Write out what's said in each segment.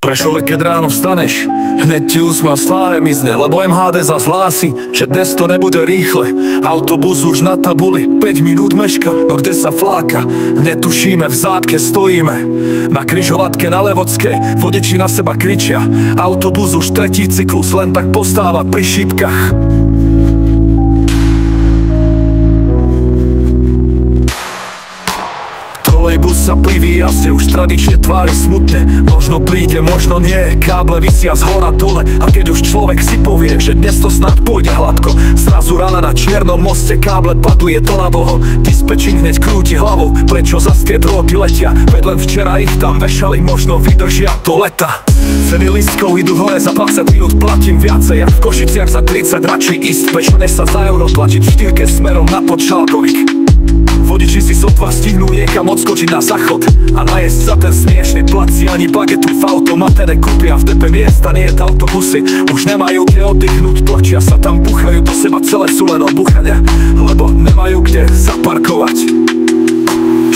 Prešov, keď ráno vstaneš, hneď ti úsmev sláve mizne, lebo MHD zas hlási, že dnes to nebude rýchle. Autobus už na tabuli 5 minút meška, no kde sa fláka, netušíme, v zátke stojíme. Na križovatke na Levodskej vodiči na seba kričia, autobus už tretí cyklus len tak postáva pri šípkach. Trolejbus sa privíja, si už tradične tvári smutne. Možno príde, možno nie, káble visia z hora dole. A keď už človek si povie, že dnes to snad pôjde hladko, zrazu rána na čiernom moste káble paduje to na boho. Dispečing hneď krúti hlavou, prečo zas tie drôty letia, veď len včera ich tam vešali, možno vydržia do leta. Ceny listkov idú hore, za 20 minút platím viacej, jak v Košiciach za 30, radšej ísť pešo, než sa za euro tlačiť v štyrke smerom na Podšálkovik. Vodiči si sotva stihnú niekam odskočiť na záchod a najesť za ten smiešný plat si ani bagetu v automate nekúpia. V DP miesta nie je autobusy, už nemajú kde oddychnúť, tlačia sa tam, buchajú do seba, celé sú len obuchania, lebo nemajú kde zaparkovať.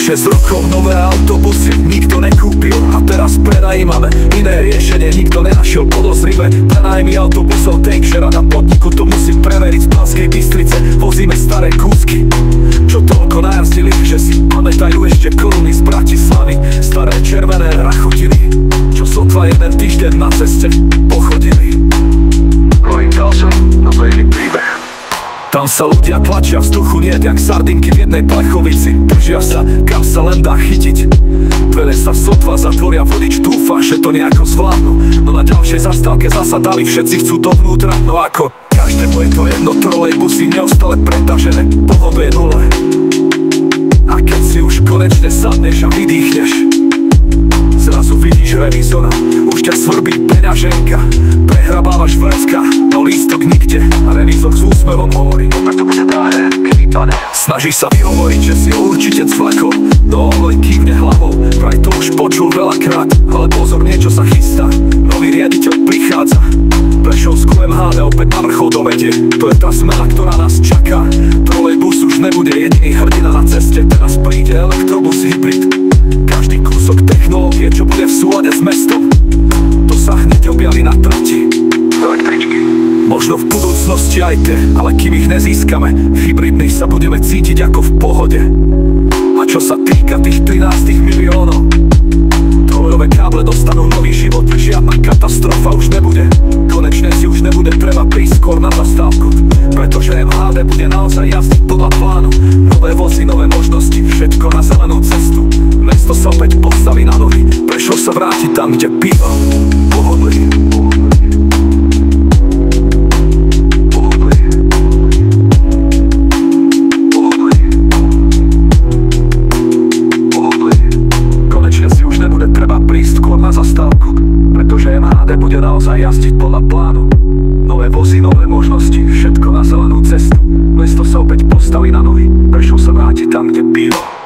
6 rokov nové autobusy nikto nekúpil a teraz prenajímame iné riešenie, nikto nenašiel podozrivé. Prenájmy autobusov Takeshare na podniku to musím preveriť. Z Banskej Bystrice vozíme staré kúsky, čo toľko najazdili, že si pamätajú ešte koruny z Bratislavy. Staré červené rachotiny, čo sotva jeden týždeň na ceste pochodili. Going ďalšom, nový príbeh. Tam sa ľudia tlačia vzduchu, niet jak sardinky v jednej plechovici. Držia sa, kam sa len dá chytiť. Dvere sa sotva zatvoria, vodič dúfa, že to nejako zvládnu. No na ďalšej zastávke zasa dali, všetci chcú dovnútra, no ako každému je to jedno, trolejbusy neustále pretažené, pohodu je nule. A keď si už konečne sadneš a vydýchneš, zrazu vidíš revízora, už ťa svrbí peňaženka. Prehrabávaš vrecka, no lístok nikde a revízor s úsmevom hovorí: to bude drahé, kvítané. Snažíš sa vyhovoriť, že si určite cvakol, no len kývne hlavou, vraj to už počul veľakrát, ale pozor, niečo sa chystá, nový riaditeľ prichádza. Prešovskú MHD opäť na vrchol dovedie, to je tá zmena, ktorá nás čaká. Trolejbus už nebude jediný hrdina na ceste, teraz príde elektrobus hybrid. Každý kúsok technológie, čo bude v súlade s mestom, to sa hneď objaví na trati. Električky. Možno v budúcnosti aj tie, ale kým ich nezískame, v hybridných sa budeme cítiť ako v pohode. A čo sa týka tých 13 miliónov, trojové káble dostanú nový život, žiadna katastrofa už nebude. Konečne si už nebude treba prísť skôr na zastávku, pretože MHD bude naozaj jazdiť podľa plánu. Nové vozy, nové možnosti, všetko na zelenú cestu. Mesto sa opäť postaví na nohy, Prešov sa vráti tam, kde býva. Pohodlí. Zastávku, pretože MHD bude naozaj jazdiť podľa plánu. Nové vozy, nové možnosti, všetko na zelenú cestu. Mesto sa opäť postaví na nohy, Prešov sa vráti tam, kde býva.